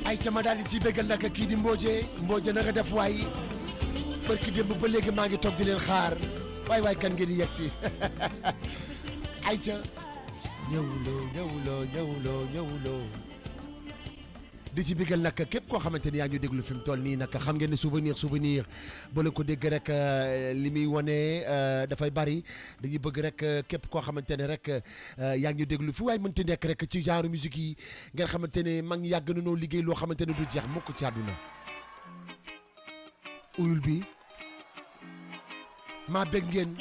ay ca ma daal di ci bégal nag kii di Mbodje na nga def waay barki démb ba léegi maa ngi toog di leen xaar waay kan ngeen di yegg si ay ca ñëwuloo di ci bégal nag képp koo xamante ni yaa ngi déglu fi mu toll nii nag xam ngeen ne souvenir ba la ko dégg rek li muy wane dafay bari dañuy bëgg rek képp koo xamante ne rek yaa ngi déglu fi waaye mënti nekk rek ci genre musique yi ngeen xamante ne mag ñi yàgg nañoo liggéey loo xamante ne du jeex mukk ci àdduna uyul bi maa bég ngeen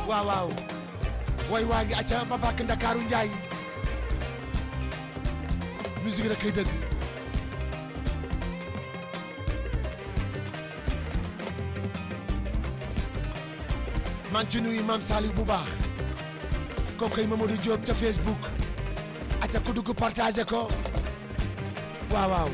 waaw waaw way waa ngi acca ba bàkk Ndakaaru Njaay musique rek kay dëgg maa ngi ci nuyu Mame Saliou bu baax kooku koy Mamadou Diop ca Facebook acca ku dugg partagé ko waaw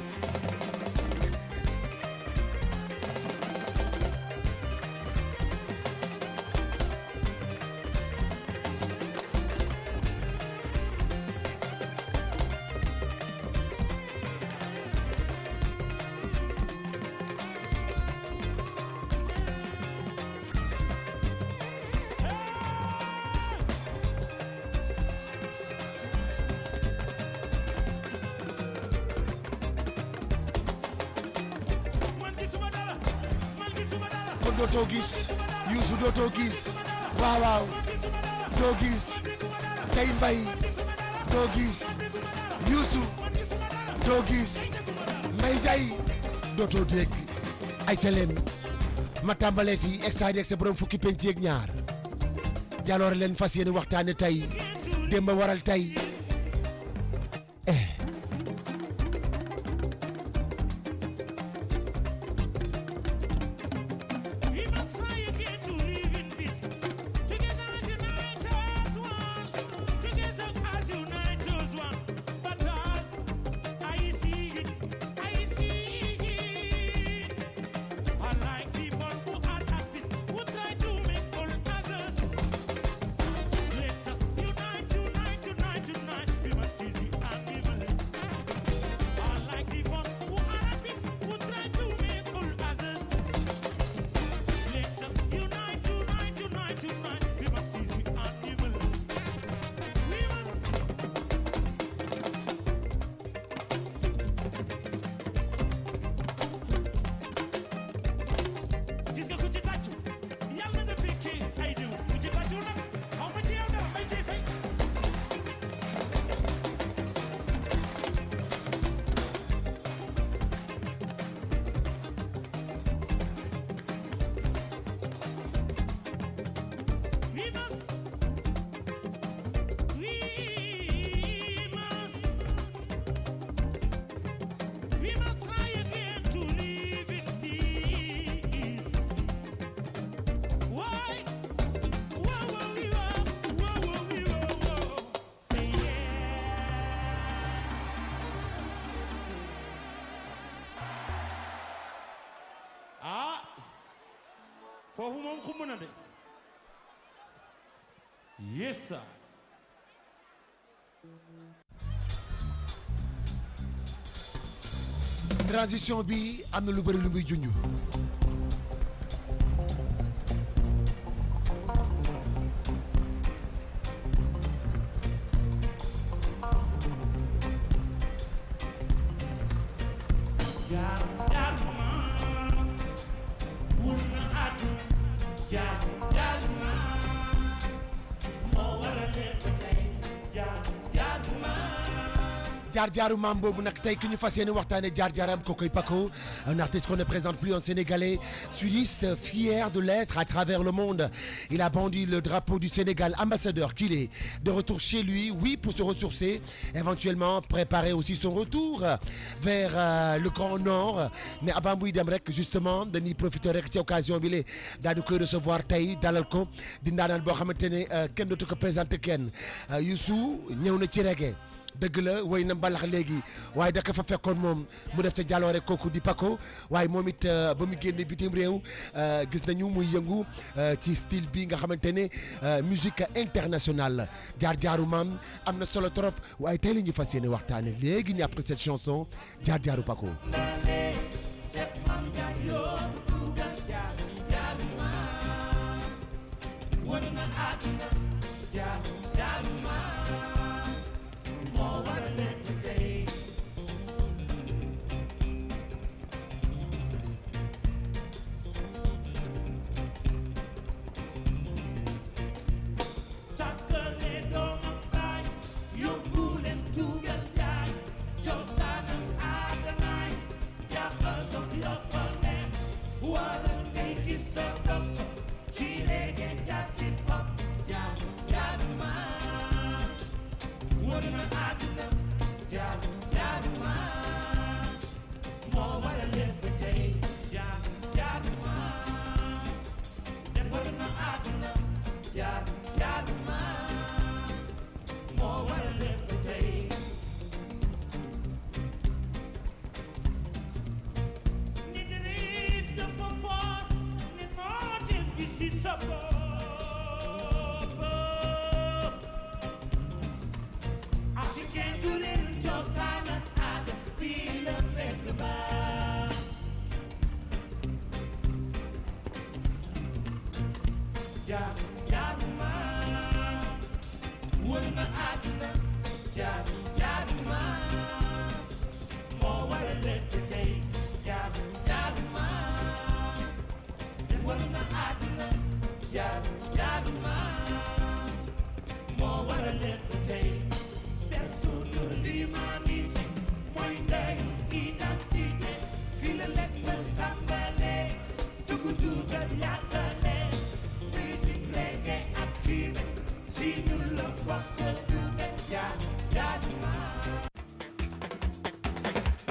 dootoo gis Youssou dootoo gis waaw doo gis Tay Mbay doo gis Youssou doo gis May Jay dootoo dégg ay ca leen ma tàmbaleeti extrait ak sa borom fukki penc ak ñaar jaloore leen fas yéene waxtaane tey démb waral tey Tonight. foofu moom xumb na de yes sir. transition bi am na lu bëri lu muy junj. jaar-jaaru maam boobu nag tey ki ñu fas yéene waxtaane jaar-jaaram Kokoy Paco, un artiste qu'on ne présente plus en sénégalais, sudiste, fier de l'être à travers le monde. Il a brandi le drapeau du Sénégal, ambassadeur qu'il est, de retour chez lui, oui, pour se ressourcer, éventuellement préparer aussi son retour vers le Grand Nord. Mais avant muy dem rek justement dañuy profiter rek ci occasion bi la daal di koy recevoir tey dalal ko di ndaanaan boo xamante ne kenn dootu ko présenté kenn. Youssou ñëw na ci reggae. dëgg la woy na mbalax léegi waaye da ko fa fekkoon moom mu def ca jaloore kooku di Paco waaye moom it ba mu génne bitim réew gis nañu muy yëngu ci style bi nga xamante ne musique internationale la jaar-jaaru maam am na solo trop waaye tey la ñu fas yéene waxtaane léegi ñu après cette chanson jaar-jaaru Paco.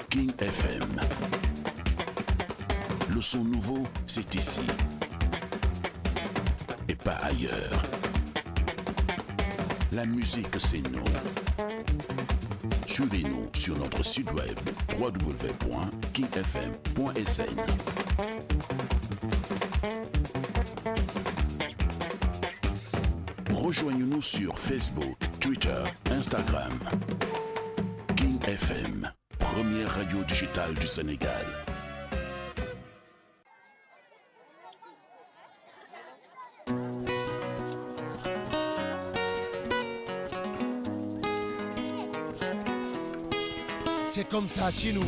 King FM. Le son nouveau, c'est ici. Et pas ailleurs. La musique, c'est nous. Suivez-nous sur notre site web www.kingfm.sn. Rejoignez-nous sur Facebook, Twitter, Instagram. King FM, première radio digitale du Sénégal. C'est comme ça chez nous.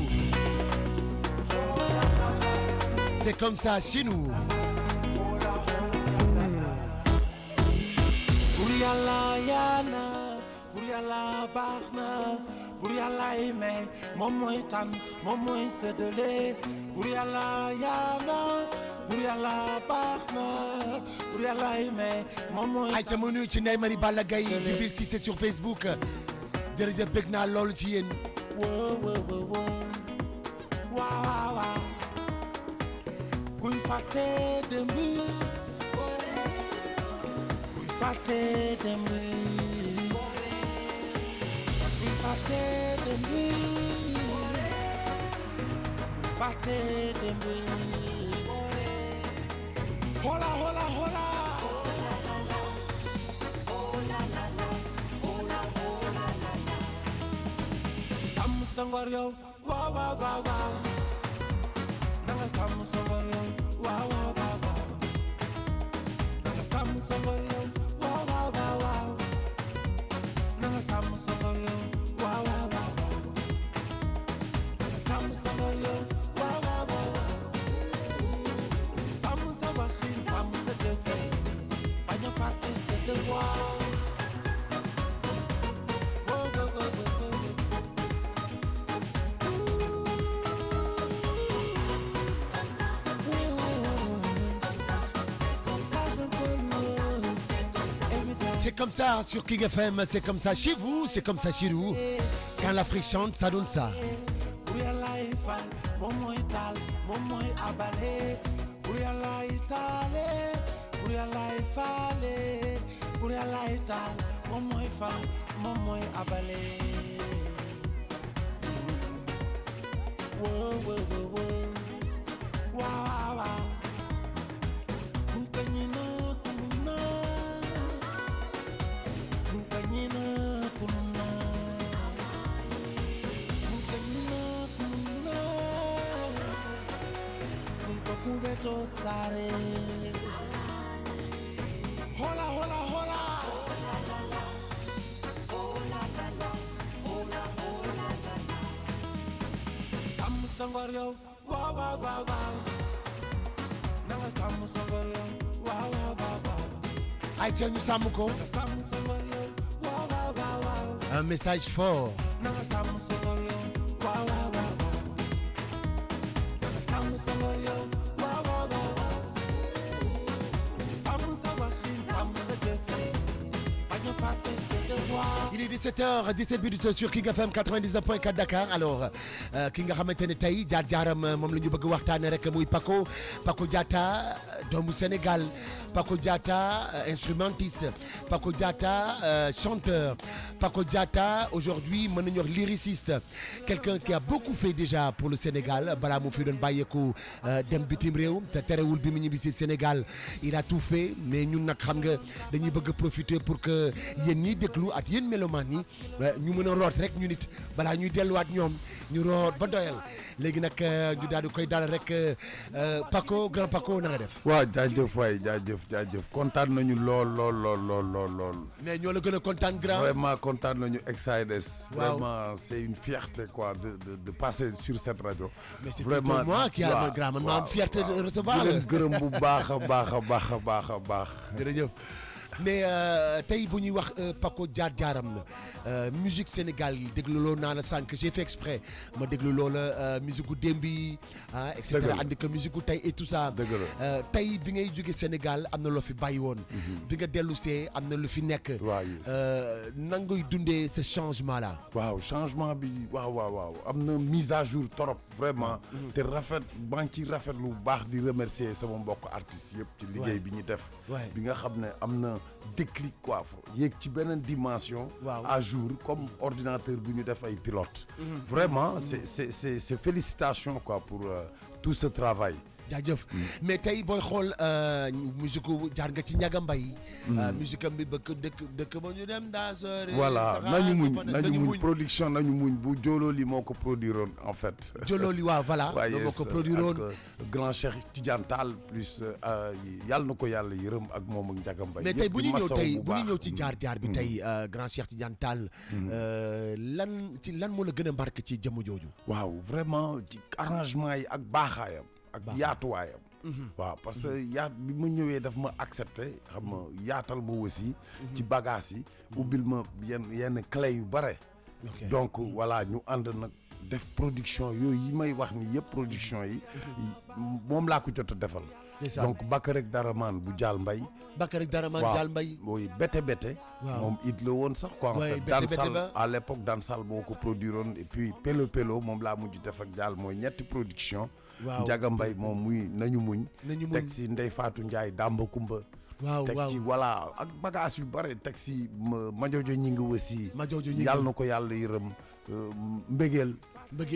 C'est comme ça chez nous. Yàlla yaana bur yàlla baax na bur yàlla ay may moom mooy tànn moom mooy séddale bur yàlla yaana bur yàlla baax na bur yàlla ay may moom mooy ay ca ma nuyu ci Ndeye Marie Balla Gaye Djibril Cissé sur Facebook jërëjëf bëgg naa loolu ci yéen waaw waaw kuy fàtte démb kuy fàtte démb kuy fàtte démb kuy fàtte démb hola hola hola sàmm sa ngor yow waaw waaw waaw waaw nanga sàmm sa ngor yow waaw waaw waaw waaw nanga sàmm sa ngor yow waaw waaw waaw waaw nanga sàmm sa ngor yow waaw waaw waaw waaw nanga sàmm sa ngor yow waaw waaw waaw waaw sàmm sa waxin sàmm sa jëfin bañ a fàtte sa devoir. C'est comme ça sur King FM, c'est comme ça chez vous, c'est comme ça chez nous. Quand l'Afrique chante, ça donne ça. Sare hola hola hola sam sangor yow waaw waaw waaw waaw nanga sam sangor yow waaw waaw waaw waaw ay ca ñu sàmm ko. sam sangor yow waaw waaw waaw waaw Un message fort. nanga sam sangor yow waaw waaw waaw nanga sam sangor yow. Il est 17h17 sur King FM 99.4 Dakar. Alors ki nga xamante ne tey jaar-jaaram moom la ñu bëgg waxtaane rek muy Paco Diatta doomu Sénégal. Paco Diatta instrumentiste, Paco Diatta chanteur, Paco Diatta aujourd'hui mën nañu wax lyriciste, quelqu'un qui a beaucoup fait déjà pour le Sénégal balaa mu fi doon bàyyeeku dem bitim réew te terewul bi mu ñibbisi Sénégal il a tout fait. Mais ñun nag xam nga dañuy bëgg a profiter pour que yéen ñiy déglu ak yéen mélomanes yi ñu mën a root rek ñu nit balaa ñuy delluwaat ñoom ñu root ba doyal. léegi nag ñu daal di koy dalal rek Paco grand Paco na nga def. waaw jaajëf waay jaajëf kontaan nañu lool. mais ñoo la gën a kontaan grand. vraiment kontaan nañu excited. waaw vraiment c'est une fierté quoi de passer sur cette radio. mais c'est vraiment plutôt moi qui a grand man maa am fierté de recevoir. di leen gërëm bu baax a baax. jërëjëf. mais tey bu ñuy wax Paco jaar-jaaram la musique Sénégal yi dégluloo naa la sànq j'ai fait exprès ma dégluloo la musique gu démb yi et cetera andi ko musique gu tey et tout ça. tey bi ngay jóge Sénégal am na loo fi bàyyi woon. bi nga dellu see am na lu fi nekk. nan ngay dundee ce changement là. waaw changement bi waaw am na mise à jour trop vraiment. te maa ngi ciy rafet lu baax di remercier sama mbokk artistes yëpp ci liggéey bi ñu def. bi nga xam ne am na déclic quoi yéeg ci beneen dimension. à jour comme ordinateur bu ñu def ay pilote. vraiment c'est félicitations quoi pour tout ce travail. jaajëf mais tey booy xool musique jaar nga ci Ndiaga Mbaye. musique am bi bëgg dëkk ba ñu dem daa sori. voilà nañu muñ production nañu muñ bu Jololi moo ko produiroon en fait. Jololi waaw voilà. moo ko produiroon ak grand Cheikh Tidiane Tall plus yàlla na ko yàlla yërëm ak moom ak Ndiaga Mbaye. mais tey bu ñu ñëw ci jaar bi tey grand Cheikh Tidiane Tall. lan moo la gën a marqué ci jëmm jooju. waaw vraiment ci arrangement yi ak baaxaayam. ak yaatuwaayam. waaw parce que bi ma ñëwee daf ma accepté xam nga yaatal ma aussi. ci bagages yi. ubbil ma yenn clé yu bare. donc voilà ñu ànd nag def production yooyu yi may wax ni yëpp production yi. moom laa ko jot a defal. donc Bakarek Daraman bu Dial Mbaye. Bakarek Daraman Dial Mbaye. mooy bete. moom it la woon sax quoi en fait. Dansal à l'époque Dansal boo ko produiroon et puis Pelo moom laa mujj def ak Dial mooy ñetti production. Ndiaga Mbaye moom muy nañu muñ. teg si Ndeye Fatou Ndiaye Damba Kumba. teg ci voilà ak bagage yu bare teg si Madiodio ñi ngi aussi. yàlla na ko yàlla yërëm mbégeel.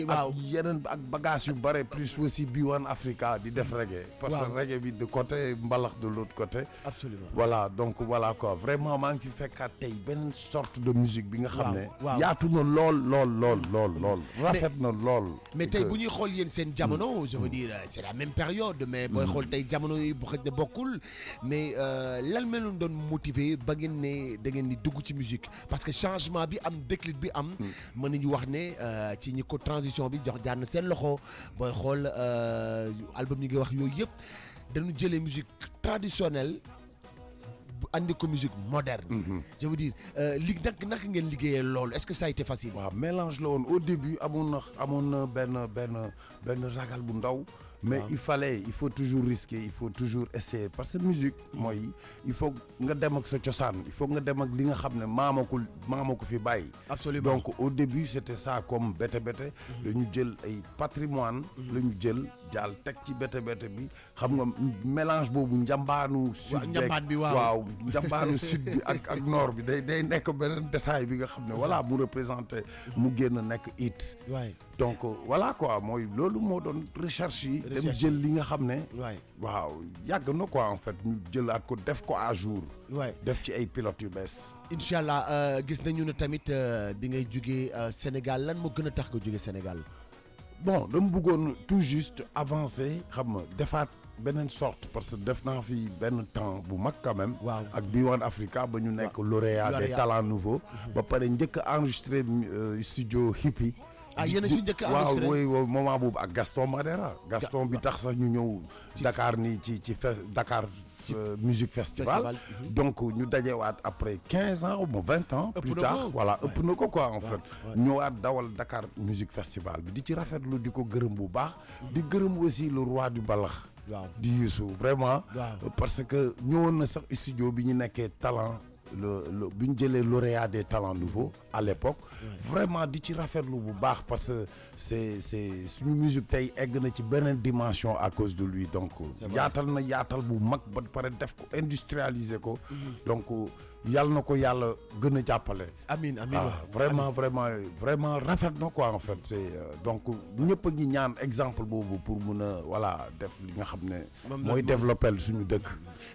ak yeneen ak bagage yu bare plus aussi B1 Africa di def reggae. parce que reggae bi de côté mbalax de l'autre côté. absolument voilà donc voilà quoi vraiment maa ngi fi fekkaat tey benn sorte de musique bi nga xam ne. yaatu na lool. rafet na lool. mais tey bu ñuy xool yéen seen jamono. je veux dire c'est la même période. mais booy xool tey jamono yi bu xëj na bokkul. mais lan ma leen doon motiver ba ngeen ne da ngeen di dugg ci musique parce que changement bi am déclic bi am. mën nañu wax ne ci ñi ko transition bi jox jaar na seen loxo booy xool album yi nga wax yooyu yëpp dañu jëlee musique traditionnelle andi ko musique moderne. je veux dire li naka ngeen liggéeyee loolu est-ce que ça a été facile. waaw mélange la woon au début amoon na benn ragal bu ndaw. mais il faut toujours risquer il faut toujours essayer parce que musique mooy il faut nga dem ak sa cosaan il faut nga dem ak li nga xam ne maama ko fi bàyyi. absolument donc au début c'était ça comme bete dañu jël ay patrimoine la ñu jël Dial teg ci bete bi xam nga mélange boobu njambaanu sud bi njambaanu sud bi ak nord bi day nekk beneen détail bi nga xam ne voilà mu représenté mu génn nekk it donc voilà quoi mooy loolu moo doon recherche yi dem jël li nga xam ne waaw yàgg na quoi en fait ñu jëlaat ko def ko à jour def ci ay pilotes yu bees incha allah gis nañu ne tamit bi ngay jógee Sénégal lan moo gën a tax nga jógee Sénégal bon dama bëggoon tout juste avancer xam nga defaat beneen sorte parce que def naa fi benn temps bu mag quand même ak B1 Africa ba ñu nekk lauréat des talents nouveaux ba pare njëkk a enregistré studio hippie yéen a si njëkk a enregistré waaw moment boobu ak Gaston Madera Gaston bi tax sax ñu ñëw Dakar nii ci Dakar musique festival donc ñu dajewaat après 15 ans ou 20 ans plus tard voilà ëpp na ko quoi en fait ñëwaat dawal Dakar musique festival bi di ci rafetlu di ko gërëm bu baax di gërëm aussi le roi du mbalax di Youssou vraiment parce que ñëwoon na sax studio bi ñu nekkee talent le bi ñu jëlee lauréat des talents nouveaux à l'époque vraiment di ci rafetlu bu baax parce que c'est suñu musique tey egg na ci beneen dimension à cause de lui donc yaatal bu mag ba pare def ko industrialiser ko donc yàlla na ko yàlla gën a jàppale amiin vraiment rafet na quoi en fait c'est donc ñëpp a ngi ñaan exemple boobu pour mun a voilà def li nga xam ne mooy développer suñu dëkk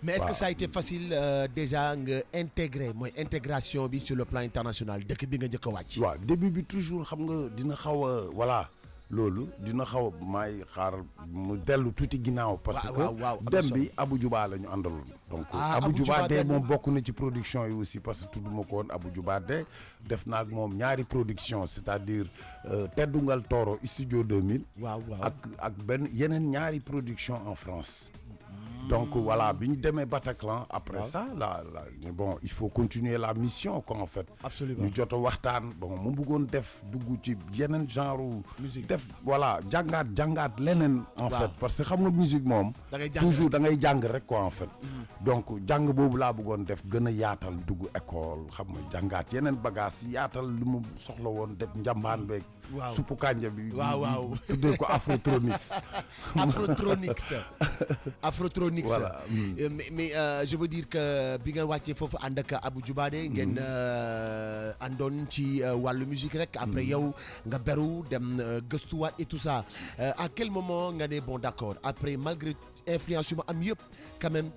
mais est-ce que ça a été facile déjà nga intégrer mooy intégration bi sur le plan international dëkk bi nga njëkk a wàcc waaw début bi toujours xam nga dina xaw a voilà loolu dina xaw a may xaar mu dellu tuuti ginnaaw parce que dem bi Abou Djouba la ñu àndaloon donc Abou Djouba de moom bokk na ci production yi aussi parce que tudduma ko woon Abou Djouba de def naa ak moom ñaari production c'est-à-dire Teddungal Toro studio 2000 ak benn yeneen ñaari production en France donc voilà bi ñu demee Bataclan après ça là bon il faut continuer la mission quoi en fait absolument ñu jot a waxtaan bon mu bëggoon dugg ci yeneen genre musique def voilà jàngaat leneen en fait parce que xam nga musique moom toujours da ngay jàng rek quoi en fait donc jàng boobu laa bëggoon def gën a yaatal dugg école xam nga jàngaat yeneen bagage yaatal lu mu soxla woon def njambaan beeg suppu kànja bi tuddee ko Afrotronics voilà mais je veux dire que bi nga wàccee foofu ànd ak Abou Djouba ngeen àndoon ci wàllu musique rek après yow nga beru dem gëstuwaat et tout ça à quel moment nga ne bon d'accord après malgré influence yu ma am yëpp quand même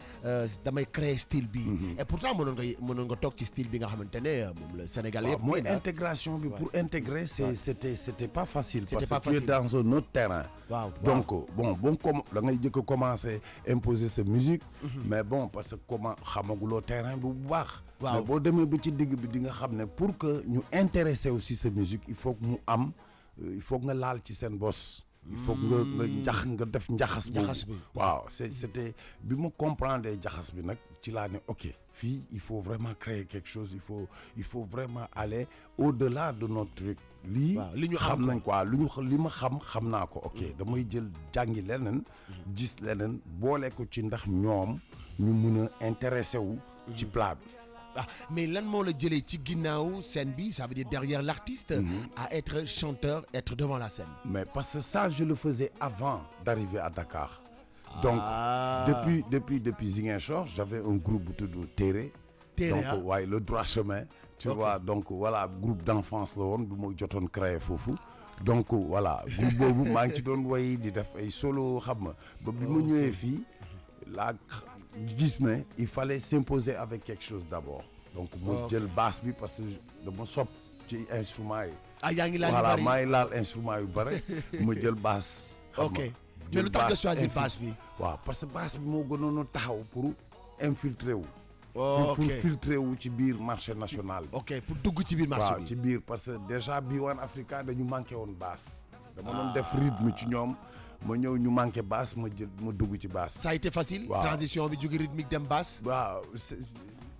damay créer style bi et pourtant mënoon nga toog ci style bi nga xamante ne moom le Sénégal yëpp mooy intégration bi pour intégrer c'était pas facile parce que tu es dans un autre terrain donc bon comme da ngay jëkk a commencer imposer sa musique mais bon parce que comment xamaguloo terrain bu baax mais boo demee ba ci digg bi di nga xam ne pour que ñu intéresser aussi sa musique il faut que mu am il faut que nga laal ci seen bos il faut nga def njaxas Njaxas boobu. bi. waaw c'était bi ma comprendre njaxas bi nag ci laa ne ok fii il faut vraiment créer quelque chose il faut vraiment aller au-delà de notre truc. lii waaw, li ñu xam xam nañ quoi li ma xam naa ko ok damay jël jàngi leneen gis leneen boole ko ci ndax ñoom ñu mun a intéressé wu ci plat bi. Ah, mais lan moo la jëlee ci ginnaaw scène bi, ça veut dire derrière l'artiste, à être chanteur, être devant la scène. Mais parce que ça, je le faisais avant d'arriver à Dakar. Donc, depuis Ziguinchor, j'avais un groupe tout de Téré. Téré, Donc, ouais, le droit chemin. Tu vois, donc voilà, groupe d'enfance là, on a créé Fofu. Donc voilà, groupe bobu maa ngi ci doon way di def ay solo xam nga ba bi ma ñëwee fii la gis ne il fallait s'imposer avec quelque chose d'abord. Donc mu jël basse bi parce que dama sopp ci instrument yi. Ah, yaa ngi laal yu voilà bari. maa ngi laal instrument yu bare mu jël basse. xam nga Ok. Mais lu tax nga choisir basse bi. waaw parce que basse bi moo gënoon a taxaw pour infiltrer wu. Oh, pour ok. filtrer wu ci biir marché national bi. Ok, pour dugg ci biir marché waaw bi. ci biir parce que déjà B1 Africa dañu manqué woon basse. dama doon def rythme ci ñoom ma ñëw ñu manqué basse ma dugg ci basse. Ça a été facile. Waaw. Transition bi jóge rythmique dem basse. waaw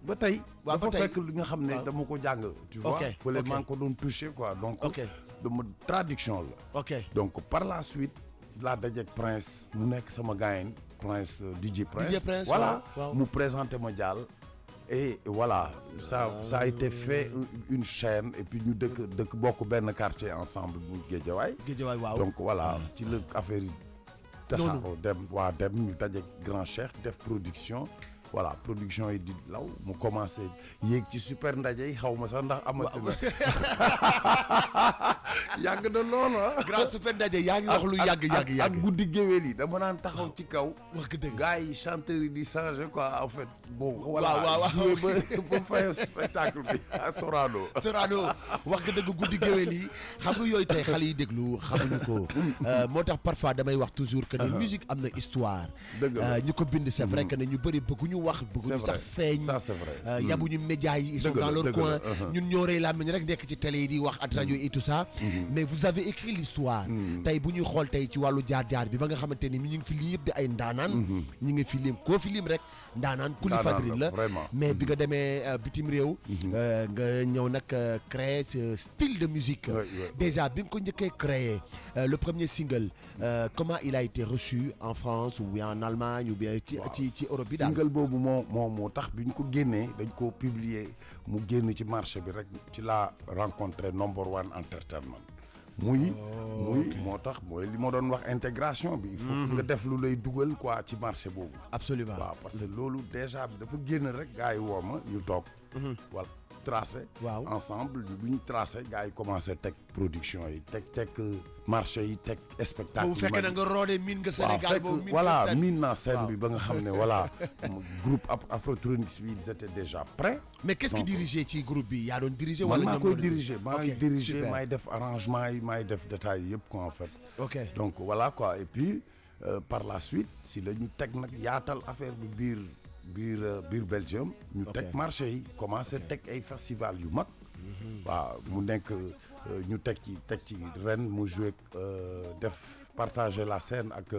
ba tey. waaw, ba dafa tey. fekk li nga xam ne dama ko jàng. tu vois Ok, fële ok. maa ngi ko doon touché quoi donc. Ok. dama traduction la. Ok. donc par la suite laa dajeek Prince mu nekk sama gaayen Prince DJ Prince. DJ Prince, voilà waaw. mu présenté ma Dial. Et voilà ça a été fait une chaîne et puis ñu dëkk bokk benn quartier ensemble bu Guédiawaye. Guédiawaye waaw. donc voilà ci la affaire yi tasaaroo dem ñu dajeek Grand Cheikh def production. voilà production yi di law mu commencé yéeg ci super ndaje yi xaw ma sax ndax amati na yàgg na loolu ah. Grand super ndaje yaa ngi wax lu yàgg. ak guddi géwél yi dama naan taxaw ci kaw. wax nga dëgg. gars yi chanteurs yi di changer quoi en fait. bon waaw. voilà jouer ba fay spectacle bi à Sorano. Sorano wax nga dëgg guddi géwél yi xam nga yooyu tey xale yi déglu xamuñu ko moo tax parfois damay wax toujours que ne musique am na histoire. dëgg la ñu ko bind c'est vrai que ne ñu bëri bëgguñu wax bëgguñu sax feeñ. ça c'est vrai. yabuñu médias yi ils sont Dëgg la, dans leur dëgg coin la, ñun ñoo rey làmmiñ rek nekk ci télé yi di wax ak rajo et tout ça. mais vous avez écrit l'histoire. tey bu ñuy xool tey ci wàllu jaar-jaar bi ba nga xamante ni ñu ngi fi lii yëpp di ay ndaanaan. ñu ngi fi lim koo fi lim rek ndaanaan kuli fadril la vraiment. mais bi nga demee bitim réew. nga ñëw nag créer ce style de musique. Ouais. Déjà bi nga ko njëkkee créer le premier single comment il a été reçu en France ou bien en Allemagne ou bien ci Europe bi daal. single boobu moo tax bi ñu ko génnee dañ ko publier mu génn ci marché bi rek ci la rencontré number one entertainment muy moo tax mooy li ma doon wax intégration bi il faut nga def lu lay dugal quoi ci marché boobu. Absolument. waaw parce que loolu déjà bi dafa génn rek gars yi woo ma ñu toog voilà tracé Waaw. ensemble bu ñu tracé gars yi commencé teg production yi teg marché yi teg spectacle bu fekkee na nga roodee miin nga waaw Sénégal boobu fekk voilà scène. miin naa scène Waaw. bi ba nga xam ne voilà groupe Afrotronics bi ils étaient déjà prêts. mais qu'est-ce qui Donc, dirigeait ci groupe bi yaa doon diriger man wala maa ñoom koy ñoo doon diriger maa ngi Ok, diriger super. maay def arrangement yi maay def détails yi yëpp quoi en fait. ok donc voilà quoi et puis par la suite si la ñu teg nag yaatal affaire bi biir Belgium ñu teg marché yi commencé teg ay festival yu mag. waaw mu nekk ñu teg ci ren mu joué def partager la scène ak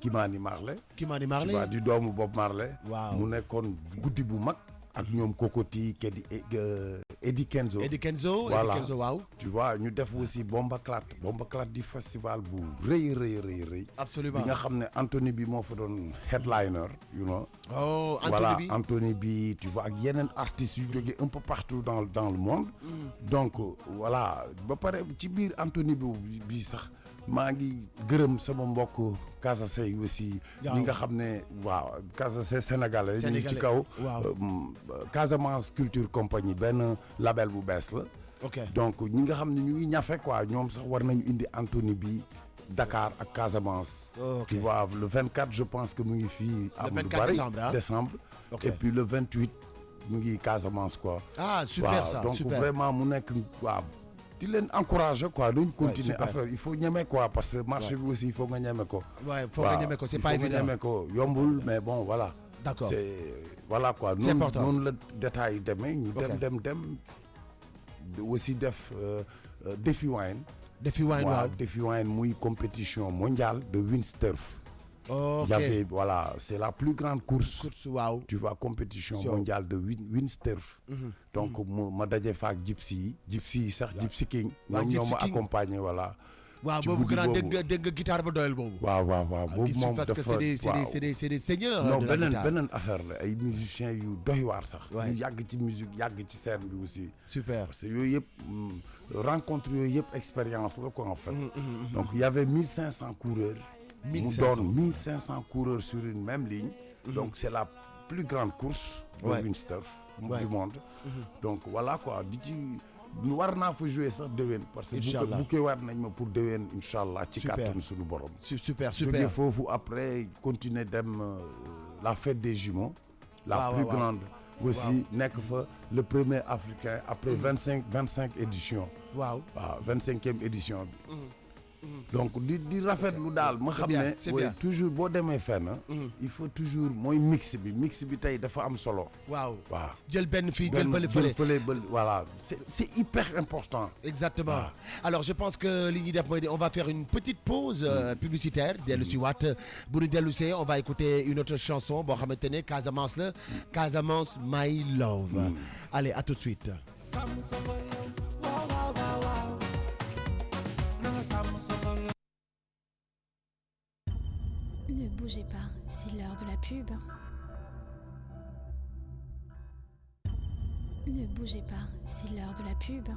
Kimani Marley. Kimani tu Marley vois di doomu Bob Marley. Waaw. mu nekkoon guddi bu mag. ak ñoom Kokoti Eddie Kenzo. Eddie Kenzo Voilà. Eddie Kenzo waaw. tu vois ñu def aussi Bomba Clat di festival bu rëy. Absolument. bi nga xam ne Anthony bi moo fa doon headliner you know. oh voilà Anthony bi Anthony bi tu vois ak yeneen artistes yu jógee un peu partout dans le monde. donc voilà ba pare ci biir Anthony bi sax maa ngi gërëm sama mbokk Casase yi aussi. Waaw. ñi nga xam ne waaw Casase sénégalais. ñu ngi ci kaw. waaw. Casamance Culture Compagnie benn label bu bees la. ok donc ñi nga xam ne ñu ngi ñafe quoi ñoom sax war nañu indi Anthony bi Dakar ak Casamance. ok tu vois le 24 je pense que mu ngi fii. Le 24 décembre, décembre. Ok. et puis le 28 mu ngi Casamance quoi. ah super waaw ça donc super. vraiment mu nekk waaw. di leen encourager quoi duñ continuer super. affaire il faut ñeme quoi parce que marché bi aussi il faut nga ñeme ko. waaye foog nga ñeme ko c'est pas il faut nga évident. ñeme ko yombul mais bon voilà. D'accord. c'est voilà quoi. C'est important. noonu la détail yi demee ñu Ok. dem aussi def défi wine Defi Wine waaw waaw. Defi Wine muy compétition mondiale de windsurf. ok Il y avait, voilà, c'est la plus grande course. waaw. Tu vois, compétition Sure. mondiale de windsurf. Donc ma daje fa ak Gypsy yi sax Gypsy King. waaw ñoom ñoo Gypsy ma King. accompagné voilà. waaw ci boobu guddi grand boobu. dégg nga guitare ba doyal boobu. waaw boobu Gypsy moom parce dafa que c'est des seigneurs. non de la guitare. beneen affaire la ay musiciens yu doy waar sax. Ouais. yu yàgg ci musique yàgg ci scène bi aussi. super. parce que yooyu yëpp rencontre yooyu yëpp expérience la quoi en fait. Donc il y avait 1500 coureurs. mu 1500. doon 1500 coureurs sur une même ligne. Donc c'est la plus grande course. Ouais. de windsurf Ouais. du monde. Donc voilà quoi di ci war naa fa jouer sax déwén. parce que Inch'Allah. bu war nañ ma pour déwén incha allah. ci Super. kàttanu suñu borom. super jóge super. foofu après continuer dem la fête des jumeaux. la waaw, plus waaw. grande. aussi nekk fa le premier africain après 25 éditions. waaw. waaw 25e édition bi. donc di rafetlu daal ma xam bien, ne. c'est oui, bien. toujours boo demee fenn. il faut toujours mooy mix bi tey dafa am solo. waaw. waaw jël benn fii jël bële fële. voilà c'est hyper important. Exactement. Ah. Alors je pense que li ñuy def mooy on va faire une petite pause publicitaire dellu si waat bu ñu dellu see on va écouter une autre chanson boo xamante ne Casamance la Casamance My Love. Allez à tout de suite. sàmm sa ngor yow waaw waaw waaw waaw na nga sàmm sa ngor yow. Ne bougez pas, c'est l'heure de la pub. Ne bougez pas, c'est l'heure de la pub.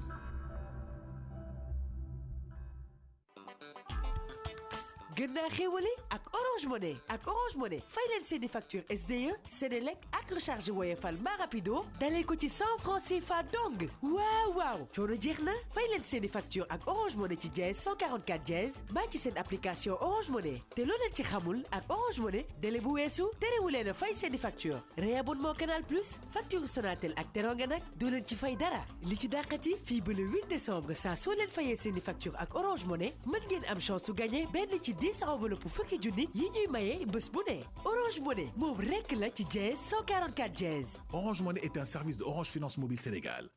gën naa xéwale ak Orange Money ak Orange Money fay leen seeni facture SDE Sénélec ak recharge Woyofal ma rapido dalee ko ci 100 francs CFA dong waaw coono jeex na fay leen seeni facture ak Orange Money ci dièse 144 dièse mbaa ci seen application Orange Money te loo leen ci xamul ak Orange Money délai bu weesu terewu leen a fay seeni facture réabonnement Canal Plus facture Sonatel ak Teronga nag doo leen ci fay dara li ci dàqati fii ba le 8 décembre saa soo leen fayee seeni facture ak Orange Money mën ngeen am chance su gagné benn ci 10 enveloppe fukki junni yi ñuy maye bés bu ne Orange Money moom rekk la ci dièse 144 dièse. Orange Money est un service de Orange Finance Mobile Sénégal.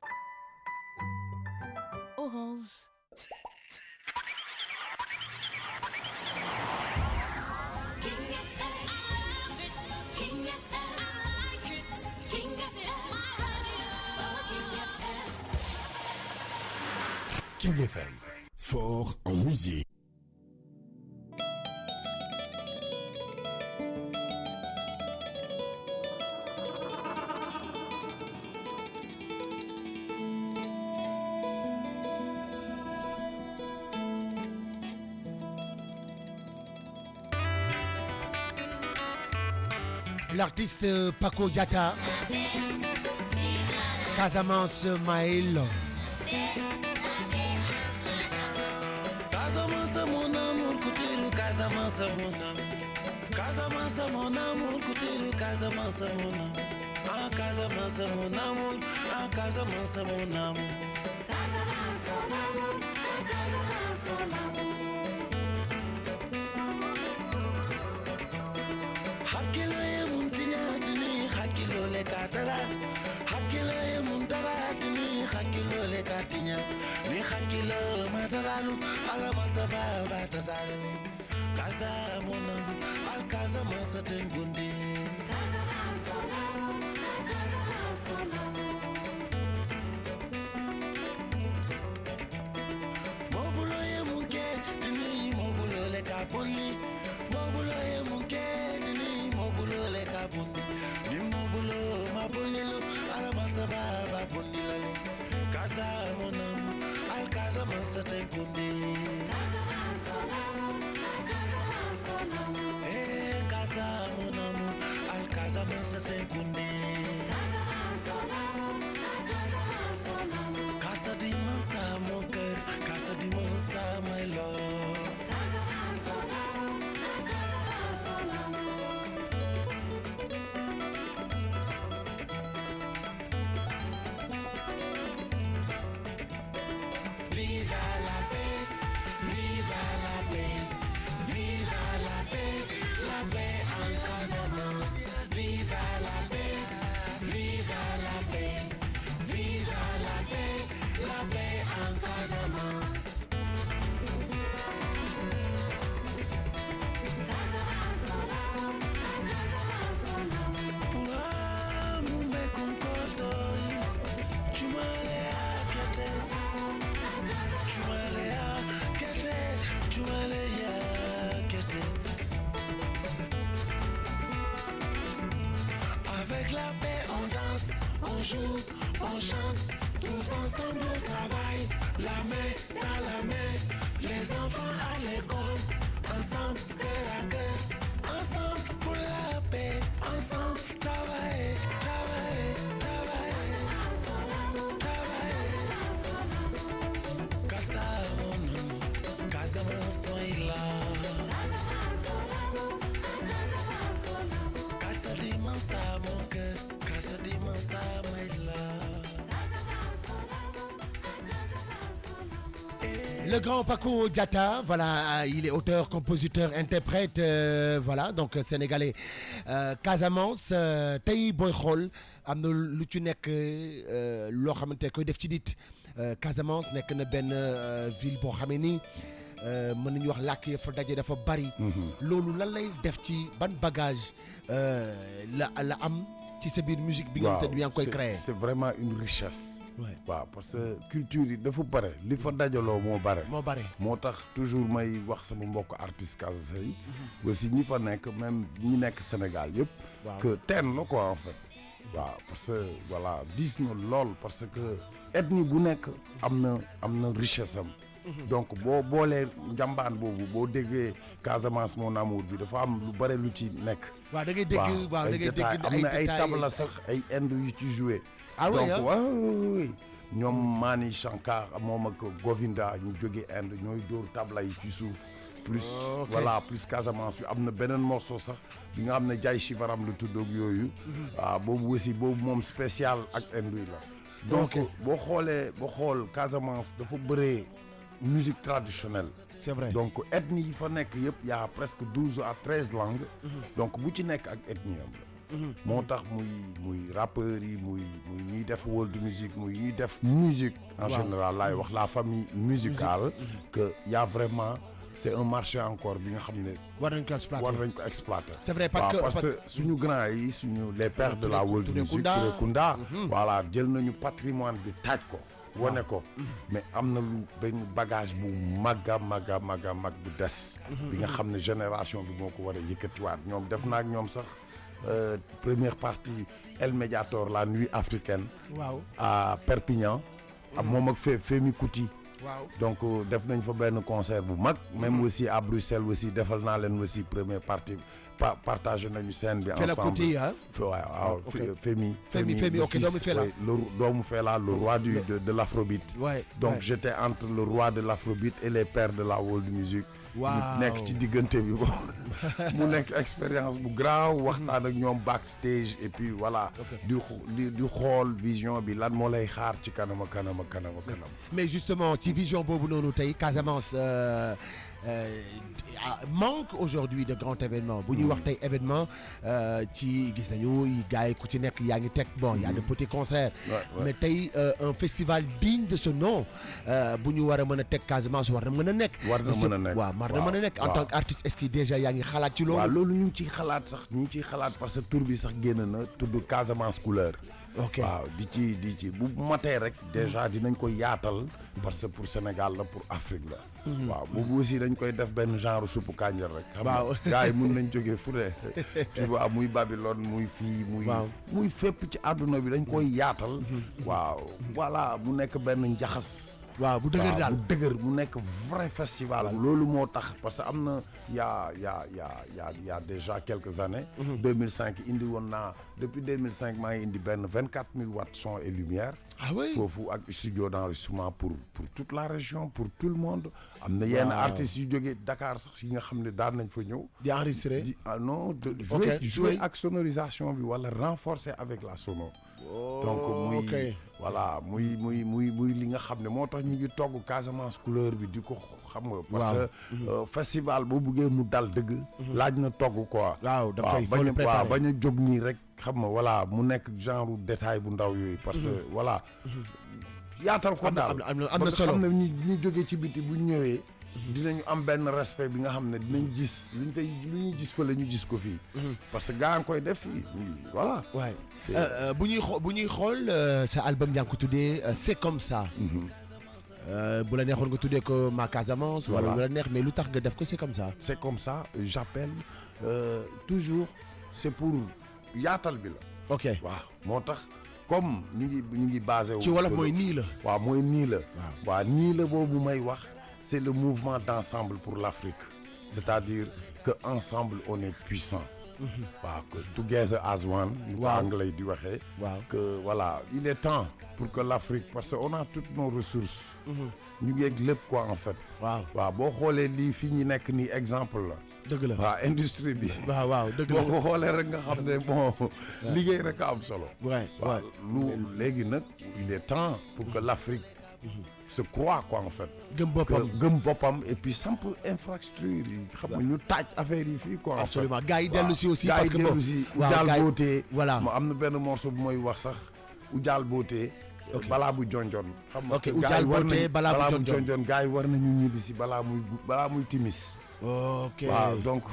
Orange. King FM, fort en musique. L'artiste Paco Diatta, Casamance My Love. Casamance mon amour couture Casamance mon amour Casamance mon amour couture Casamance mon amour ah Casamance mon amour ah Casamance mon amour Casamance mon amour ah Casamance mon amour hakilo ye mun tiñatini hakilo le katara hakilo ye mun taratini hakilo le katiña ni hakilo mataralu ala masaba batadalu kaza monam al kaza masaten gundi kaza masonamu kaza masonamu mobulo ye munke tini mobulo le kaponi mobulo ye munke tini mobulo le kaponi ni mobulo mabulilo ala masaba babunilale kaza monam al kaza masaten gundi kaza masonamu kaza masonamu kaza monamu al kaza masaten gundi kaza masonamu kaza masonamu kaza di masa mon cœur kaza di masa my love kaza masonamu kaza masonamu Viva la paix la paix, on danse, on joue, on chante, tous ensemble au travail, la main dans la main, les enfants à l'école, ensemble, cœur à cœur, ensemble pour la paix, ensemble, travailler, travailler, travailler, travailler. Casamance, moi là. Casa de Mansa, mon cœur, Casa de Mansa, moi là. Le grand Paco Diatta, voilà, il est auteur, compositeur, interprète, voilà, donc sénégalais. Casamance, tey booy xool am na lu ci nekk loo xamante koy def ci nit. Casamance nekk na benn ville boo xamee ni mën nañu wax làkk ya fa daje dafa bari. loolu lan lay def ci ban bagage la am ci sa biir musique bi nga xamante ni yaa ngi koy créer. c'est vraiment une richesse. waaw parce que culture yi dafa bare li fa dajaloo moo bare. moo tax toujours may wax sama mbokk artiste Casamance yi. aussi ñi fa nekk même ñi nekk Sénégal yëpp. que teen la quoi en fait. waaw parce que voilà diis na lool parce que ethnie bu nekk am na richesse am. donc boo boolee njambaan boobu boo déggee Casamance mon amour bi dafa am lu bare lu ci nekk. waaw da ngay dégg waaw da ngay dégg am na ay tabla sax ay inde yu ci joué. donc waaw ñoom Mani Shankar moom ak Govinda ñu jógee Inde ñooy dóor tabla yi ci suuf. plus voilà plus Casamance bi am na beneen morceau sax bi nga xam ne Jaay Shivaram lu tuddoog yooyu. waaw boobu aussi boobu moom spécial ak inde yi la. donc boo xool Casamance dafa bëree musique traditionnelle. c'est vrai donc ethnie yi fa nekk yëpp y a presque 12 à 13 langues. donc bu ci nekk ak ethnie am la. moo tax muy rappeurs yi muy ñuy def world music muy ñuy def musique en général laay wax la famille musicale. que y a vraiment c'est un marché encore bi nga xam ne. war nañ ko exploiter. c'est vrai parce que suñu grands yi les pères de la world music Touré Kunda voilà jël nañu patrimoine bi taaj ko. wane ko mais am na lu benn bagage bu mag bu des. bi nga xam ne génération bi moo ko war a yëkkatiwaat ñoom def naa ak ñoom sax première partie El Mediator la nuit africaine. waaw à Perpignan. ak moom ak Femi Kuti. waaw donc def nañ fa benn concert bu mag. même aussi à Bruxelles aussi defal naa leen aussi première partie partagé nañu scène bi ensemble. waaw Femi ok doomu Fela doomu Fela le roi de l'afrobeat. donc j'étais entre le roi de l'afrobeat et les pères de la world music. waaw nekk ci diggante bi bo mu nekk expérience bu graaw waxtaan ak ñoom backstage et puis voilà. di xool vision bi lan moo lay xaar ci kanam. mais justement ci vision boobu noonu tey Casamance manque aujourd'hui de grands événements bu ñuy wax tey événement ci gis nañu gars yi ku ci nekk yaa ngi teg bon y a de petits concerts mais tey un festival digne de ce nom bu ñu war a mën a teg Casamance war na mën a nekk war na mën a nekk en tant qu'artiste est-ce que déjà yaa ngi xalaat ci loolu. waaw loolu ñu ngi ciy xalaat parce que tur bi sax génn na tudd Casamance couleur. ok waaw di ci bu matee rek déjà dinañ ko yaatal parce que pour Sénégal la pour Afrique la. waaw boobu aussi dañ koy def benn genre suppu kànjar rek. waaw xam nga gars yi mun nañ jógee fu ne. tu vois muy Babylone muy fii muy fépp ci àdduna bi dañ koy yaatal. waaw voilà mu nekk benn njaxas. waaw bu dëgër daal bu dëgër mu nekk vrai festival. loolu moo tax parce que am na y a déjà quelques années. 2005 indi woon naa depuis 2005 maa ngi indi benn 24 000 watts son et lumière. ah oui foofu ak studio d'enregistrement pour toute la région pour tout le monde. am na yenn artistes yu jógee Dakar sax yi nga xam ne daan nañ fa ñëw. di enregistrer jouer ak sonorisation bi wala renforcer avec la sono. donc muy li nga xam ne moo tax ñu ngi togg Casamance couleur bi di ko xam nga. parce que festival boo buggee mu dal dëgg. laaj na togg quoi. waaw bañ a jóg nii rek xam nga voilà mu nekk genre détail bu ndaw yooyu. parce que voilà. yaatal ko daal am na solo xam ne ñu jógee ci biti bu ñu ñëwee. dinañu am benn respect bi nga xam ne dinañ gis lu ñuy gis fa la ñu gis ko fii. parce que gaa ngi koy def fii voilà. waay bu ñuy xool sa album yaa ngi ko tuddee c'est comme ça. bu la neexoon nga tuddee ko ma Casamance. wala lu la neex mais lu tax nga def ko c'est comme ça. c'est comme ça j'appelle toujours c'est pour yaatal bi la. ok waaw moo tax comme ñu ngi basé wu. ci wolof mooy nii la. waaw mooy nii la. waaw nii la boobu may wax c'est le mouvement d'ensemble pour l'Afrique c'est-à-dire que ensemble on est puissant. waaw que together as one. ni ko anglais di waxee. waaw que voilà il est temps pour que l'Afrique parce que on a toutes nos ressources. ñu ngi ak lépp quoi en fait. waaw boo xoolee lii fii ñu nekk nii exemple la. dëgg la waaw industrie bi. waaw dëgg la boo ko xoolee rek nga xam ne bon liggéey rek a am solo. waaw léegi nag il est temps pour que l'Afrique se croit quoi en fait. gëm boppam et puis samp infrastructure yi xam nga ñu taaj affaire yi fii quoi. absolument gars yi dellu si aussi parce que bon Ujaal Boote. voilà ma am na benn morceau bu mooy wax sax Ujaal Boote. balaa bu jonjon. xam nga ok Ujaal Boote balaa bu jonjon gars yi war nañu ñibbi si balaa muy timis. ok waaw donc.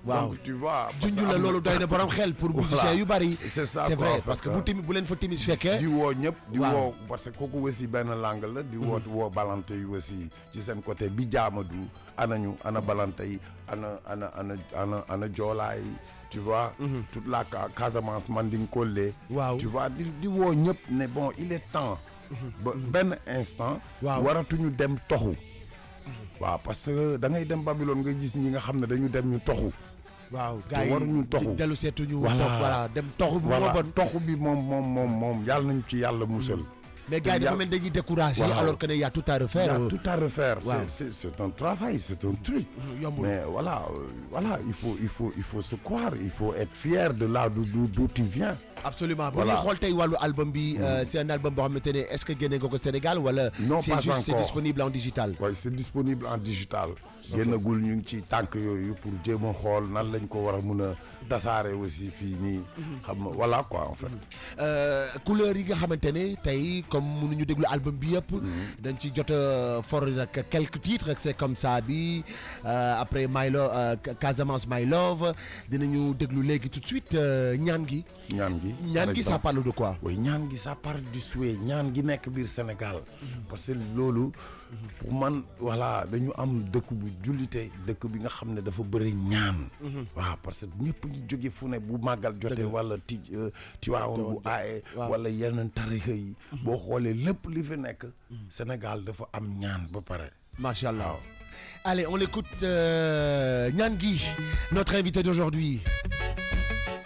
donc tu vois. junj la loolu doy na borom xel pour musiciens yu bari. c'est ça c'est vrai parce que bu leen fa timis fekkee. di woo ñëpp di woo parce que kooku aussi benn langue la. di woo balante yi aussi ci seen côté bi jaamadu ana balante yi ana joolaay tu vois. toute la Casamance Mandinkolle. waaw tu vois di woo ñëpp ne bon il est temps. ba benn instant. waratuñu dem toxu. waaw parce que da ngay dem Babylone nga gis ñi nga xam ne dañu dem ñu toxu. waaw gars yi waruñu toxu dellu seetuñu. voilà dem toxu bi moo bon toxu bi moom yàlla nañu ci yàlla musal. mais gars yi dafa mel dañuy découragé. alors que ne y a tout à refaire. y a tout à refaire. c'est un travail c'est un truc. mais voilà il faut se croire il faut être fier de là d'où tu viens. absolument bu ñuy xool tey wàllu album bi c'est un album boo xamante ne est-ce que génne nga ko Sénégal wala. non pas encore c'est disponible en digital. oui c'est disponible en digital. génnagul ñu ngi ci tànk yooyu pour jéem a xool nan lañ ko war a mun a tasaare aussi fii nii. xam nga voilà quoi en fait. couleur yi nga xamante ne tey comme mënuñu déglu album bi yëpp. dañ ci jot a for nag quelques titres c'est comme ça bi après My Love Casamance My Love dinañu déglu léegi tout de suite ñaan gi. ñaan gi ça parle de quoi. oui ñaan gi ça parle du souhait ñaan gi nekk biir Sénégal. parce que loolu pour man voilà dañu am dëkk bu jullite dëkk bi nga xam ne dafa bëri ñaan. waaw parce que ñëpp ngi jóge fu ne bu màggal jotee wala Tiwaawoon bu aaye wala yeneen tarixa yi. boo xoolee lépp li fi nekk. Sénégal dafa am ñaan ba pare. macha allah. Allez, on l'écoute Ñaan gi, notre invité d'aujourd'hui,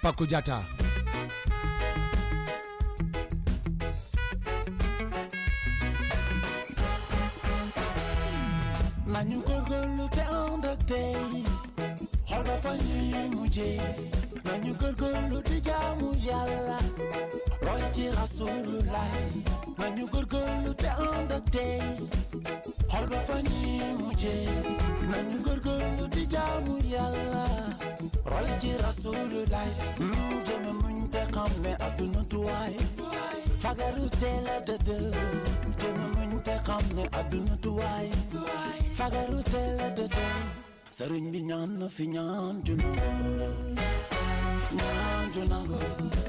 Paco Diatta. nañu góorgóorlu te ànd ak tey xool ba fa ñuy mujjee nañu góorgóorlu di jaamu Yàlla roy ci Rasulullah nañu góorgóorlu te ànd ak tey xool ba fa ñuy mujjee nañu góorgóorlu di jaamu Yàlla roy ci Rasulullah jëme muñ te xam ne àdduna tuwaay fagaru teel a dëdd jëme muñ te xam ne àdduna tuwaay fagaru teel a dëdd sëriñ bi ñaan na fi ñaan ju nangu ñaan ju nangu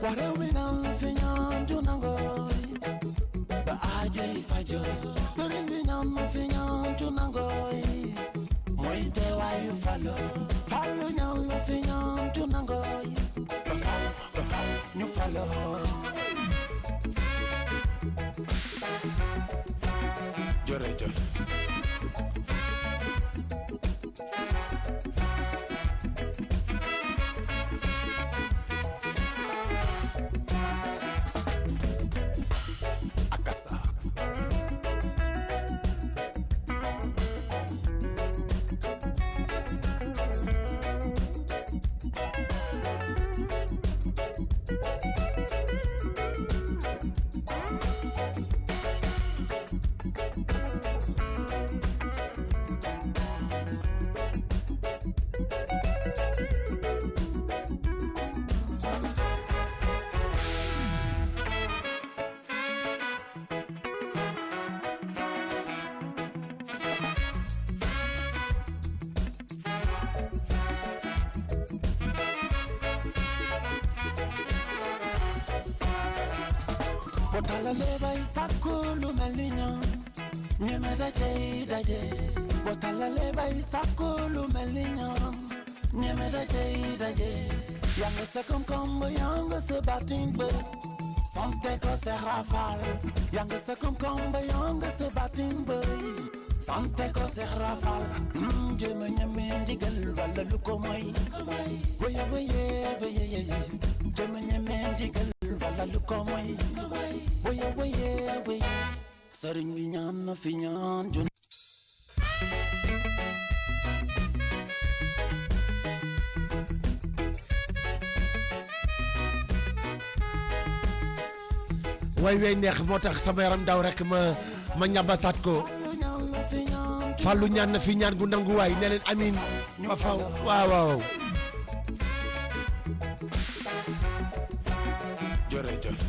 waa réew mi ñaan na fi ñaan ju nangu ba aajoy fajo sëriñ bi ñaan na fi ñaan ju nangu mooy teewaayu falo falo ñaan na fi ñaan ju nangu ba fal ñu falo jërëjëf akasa botala bay sakku lu mel ni ñoom ñeme daje botala bay sakku lu mel ni ñoom Nyeme daje Yanga se komkombo yanga se batimbe Sante ko se rafal Yanga se komkombo yanga se batimbe Sante ko se rafal Jeme nyeme ndigal wala luko moy Weye Jeme nyeme ndigal wala luko moy Weye Sëriñ bi ñaan na fi ñaan jun way wey neex moo tax sama yaram daw rek ma ñabasaat ko Fallou ñaan na fi ñaan gu nangu waay ne leen amin fa faw waaw jërëjëf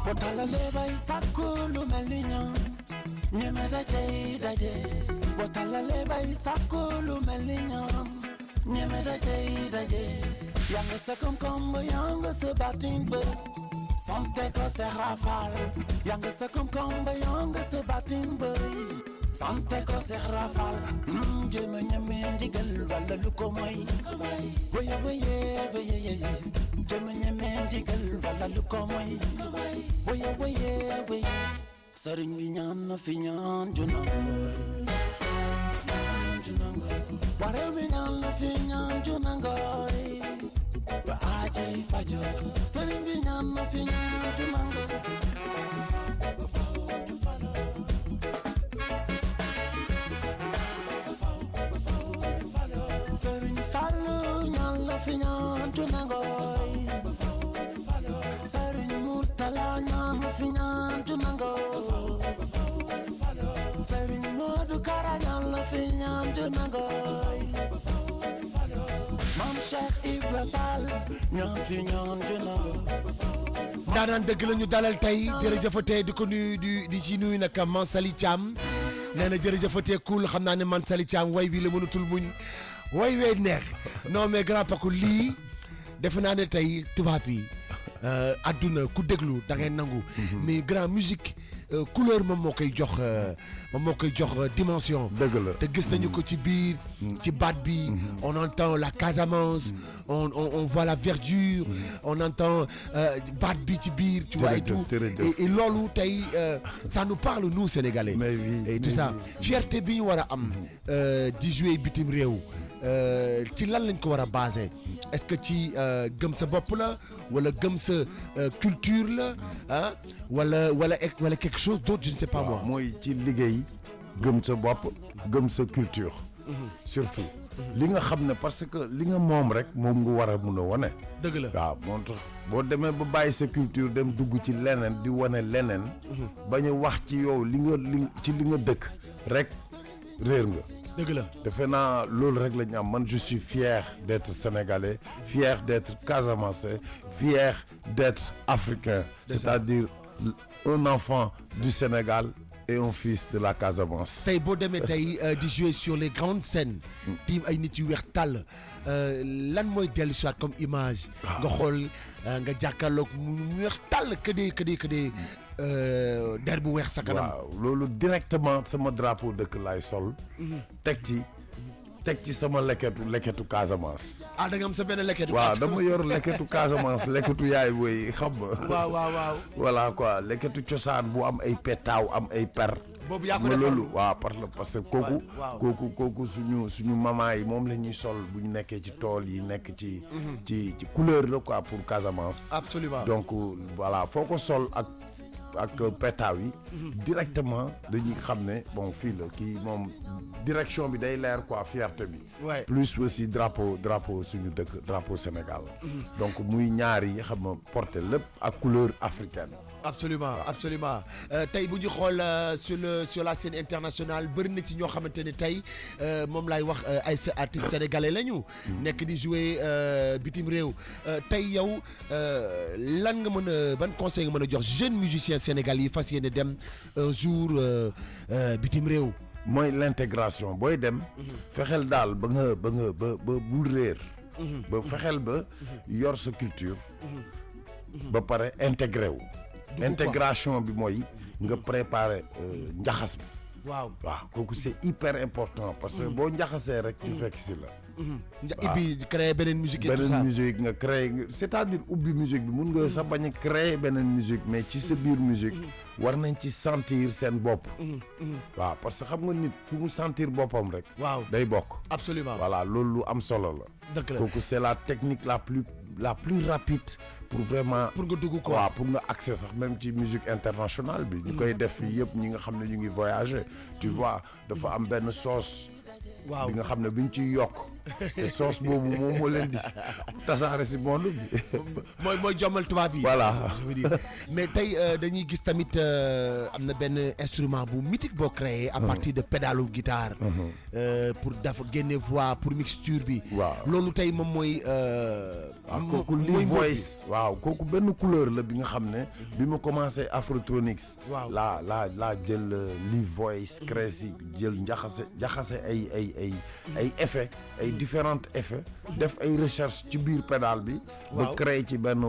Botalale bay sakku lu mel ni ñoom ñeme daje Botalale bay sakku lu mel ni ñoom ñeme daje Yanga se komkombo yanga se batimbe Sante ko se rafal Yanga se komkombo yanga se batimbe Sante ko se rafal Jeme ñeme ndigal wala lu ko moy Weye Jeme ñeme ndigal wala lu ko moy Weye Sëriñ bi ñaan na fi ñaan junango Ware mi ñaan na fi ñaan junango Ba aji fajo Sëriñ bi ñaan na fi ñaan junango Ba faw ñu falo Sëriñ Fallu ñaan la fi ñaan junango Sëriñ Murtala ñaan la fi ñaan junango Sëriñ Modou Kara ñaan la fi ñaan junango Mam Cheikh Ibra Fall ñaan fi ñaan junango daanaan dëgg la ñu dalal tey jërëjëfatee di ko nuyu di ci nuyu nag Mansali Thiam nee na jërëjëfatee cool xam naa ne Mansali Thiam way bi la mënatul muñ way wey neex non mais grand Paco lii defe naa ne tey tubaab yi àdduna ku déglu da ngay nangu mais grand musique couleur moom moo koy jox dimension dëgg la te gis nañu ko ci biir ci baat bi on entend la Casamance on voit la verdure on entend baat bi ci biir tu vois et tout et loolu tey ça nous parle nous Sénégalais et tout ça fierté bi ñu war a am di jouer bitim réew ci lan lañ ko war a basé est-ce que ci gëm sa bopp la wala gëm sa culture la ah wala quelque chose d'autre je ne sais pas moi. mooy ci liggéey gëm sa bopp gëm sa culture. surtout li nga xam ne parce que li nga moom rek moom nga war a mun a wane. dëgg la waaw moo tax boo demee ba bàyyi sa culture dem dugg ci leneen di wane leneen. bañ a wax ci yow li nga dëkk rek réer nga. dëgg la defe naa loolu rek la ñu am man je suis fier d'être sénégalais fier d'être casamançais fier d'être africain. c'est-à-dire un enfant du Sénégal et un fils de la Casamance. tey boo demee tey di jouer sur les grandes scènes. tiim ay nit yu weex tàll lan mooy dellu soit comme image. nga xool nga jàkkaarloog mu weex tàll que des der bu weex sa kanam. waaw loolu directement sama drapeau dëkk laay sol. teg ci sama leketu Casamance. ah da nga am sa benn leketu. waaw dama yor leketu Casamance leketu yaay booy xam nga. waaw. voilà quoi leketu cosaan bu am ay petaaw am ay per. boobu yaa ko ma defar loolu waaw parce que kooku suñu maman yi moom la ñuy sol bu ñu nekkee ci tool yi nekk ci couleur la quoi pour Casamance. Absolument. donc voilà foo ko sol ak pétaw yi directement dañuy xam ne bon fii la kii moom direction bi day leer quoi fierté bi. Ouais. plus aussi drapeau suñu dëkk drapeau Sénégal. donc muy ñaar yi xam nga porté lépp ak couleur africaine. Absolument, absolument. Tey bu ñu xool sur la scène internationale bëri na ci ñoo xamante ne tey moom laay wax ay artistes sénégalais lañu. nekk di jouer bitim réew. Tey yow lan nga mën a ban conseil nga mën a jox jeunes musiciens sénégalais yi fas yéene dem un jour bitim réew. mooy l'intégration booy dem. fexeel daal ba bul réer. ba fexeel ba yor sa culture. ba pare intégré wu. intégration bi mooy nga préparer njaxas bi. waaw kooku c'est hyper important parce que boo njaxasee rek ñu fekk si la. ubbi créer beneen musique et tout ça beneen musique nga créer c'est-à-dire ubbi musique bi mun nga sax bañ a créer beneen musique mais ci sa biir musique war nañ ci sentir seen bopp. waaw parce que xam nga nit fu mu sentir boppam rek. waaw day bokk. absolument voilà loolu lu am solo la. dëgg la kooku c'est la technique la plus rapide. pour vraiment pour nga dugg quoi waaw pour nga accès sax même ci musique internationale bi. ñu koy def fii yëpp ñi nga xam ne ñu ngi voyager. tu vois dafa am benn sauce. waaw bi nga xam ne bi ñu ciy yokk. te sauce boobu moom moo leen di tasaare si monde bi. mooy jommal tubaab yi. voilà je veux dire mais tey dañuy gis tamit am na benn instrument bu mythique boo créé. à partir de pédalu guitare. pour dafa génne voix pour mixture bi. waaw loolu tey moom mooy. kooku li voice waaw kooku benn couleur la bi nga xam ne. bi mu commencé Afrotronics. waaw laa jël li voice créé si jël jaxase ay effets ay différents effets. def ay recherche ci biir pédale bi. ba créé ci benn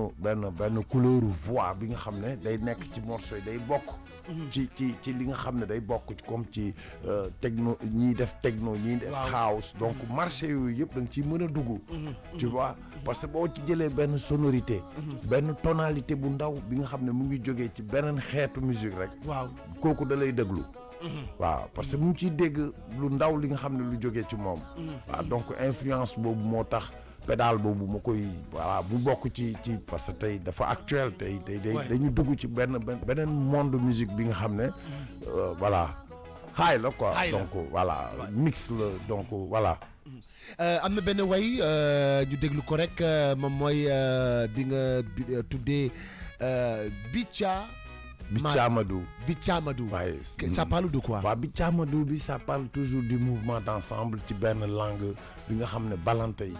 couleur voix bi nga xam ne day nekk ci morceau yi day bokk. ci li nga xam ne day bokk comme ci techno ñiy def techno ñiy def house donc marché yooyu yëpp da nga ciy mën a dugg. tu vois parce que boo ci jëlee benn sonorité. benn tonalité bu ndaw bi nga xam ne mu ngi jógee ci beneen xeetu musique rek. waaw kooku da lay déglu. waaw parce que mu ngi ciy dégg lu ndaw li nga xam ne lu jógee ci moom. waaw donc influence boobu moo tax. pédale boobu ma koy voilà bu bokk ci parce que tey dafa actuel tey dañu dugg ci beneen monde musique bi nga xam ne voilà high la quoi donc voilà mix la donc voilà. am na benn way ñu déglu ko rek moom mooy bi nga tuddee Bitchamadou. waaye ça parle de quoi. waaw Bitchamadou bi ça parle toujours du mouvement d'ensemble ci benn langue bi nga xam ne balante yi.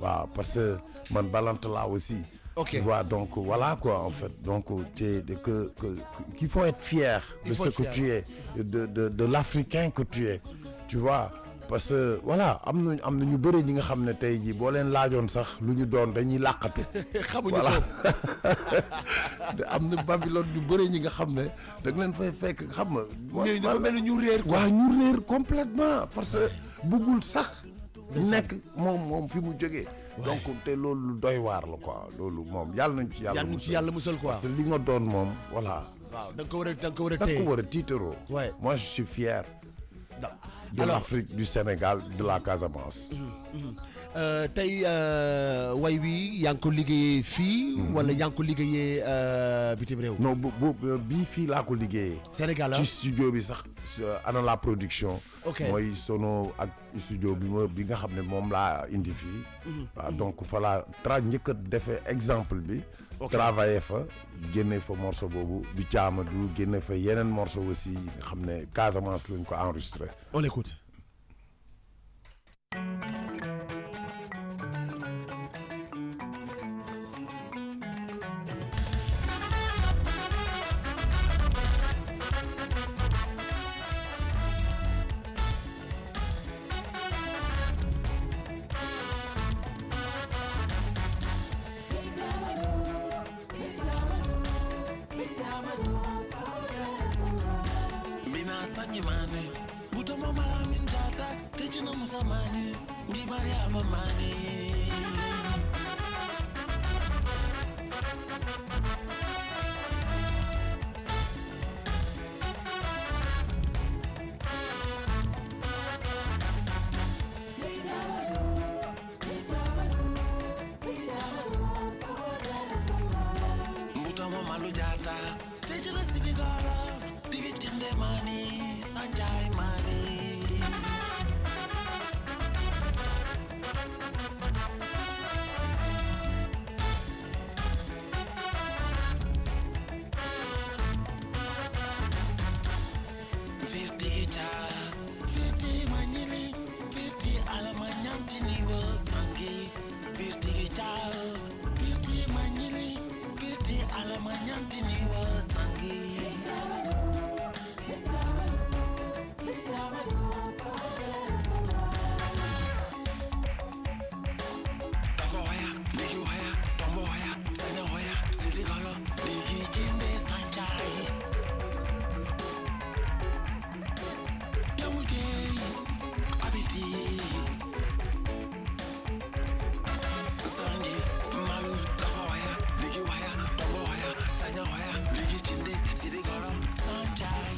waaw parce que man balante laa aussi. ok tu vois donc voilà quoi en fait donc qu'il faut être fier. de ce que tu es de l'Africain que tu es tu vois. parce que voilà am na ñu bëri ñi nga xam ne tey jii boo leen laajoon sax lu ñu doon dañuy làqatu. xamuñu voilà am na Babylone ñu bëri ñi nga xam ne da nga leen fay fekk xam nga. mais dafa mel ni ñu réer quoi. waaw ñu réer complètement parce que bëggul sax. nekk moom fi mu jógee. donc te loolu doy waar la quoi loolu moom yàlla nañ ci yàlla musal quoi. parce que li nga doon moom voilà. waaw da nga ko war a da nga ko war a tiitaroo. moi je suis fier. de l'Afrique, du Sénégal, de la Casamance. tey way wi yaa ngi ko liggéeyee fii. wala yaa ngi ko liggéeyee bitim réew. non bii fii laa ko liggéeyee. Sénégal ci studio bi sax ana la production. ok mooy sono ak studio bi nga xam ne moom laa indi fii. waaw donc fa laa njëkk a defee exemple bi. travailler fa génne fa morceau boobu Bitchamadou génne fa yeneen morceau aussi nga xam ne Casamance lañ ko enregistré. On l'écoute. Tomo malu jata Tejela sigi gala Digi chinde mani Sanjay mani Virti cha Virti manili Virti alama nyantini wo sangi Virti cha Virti manili Virti alama nyantini wo sangi Tafo hoya, ligi hoya, tombo hoya, sanya hoya, sisi golo, ligi jimbe sanjai Yamude, abiti Sangi, malu, tafo hoya, ligi hoya, tombo hoya, sanya hoya, ligi jimbe, sisi golo, sanjai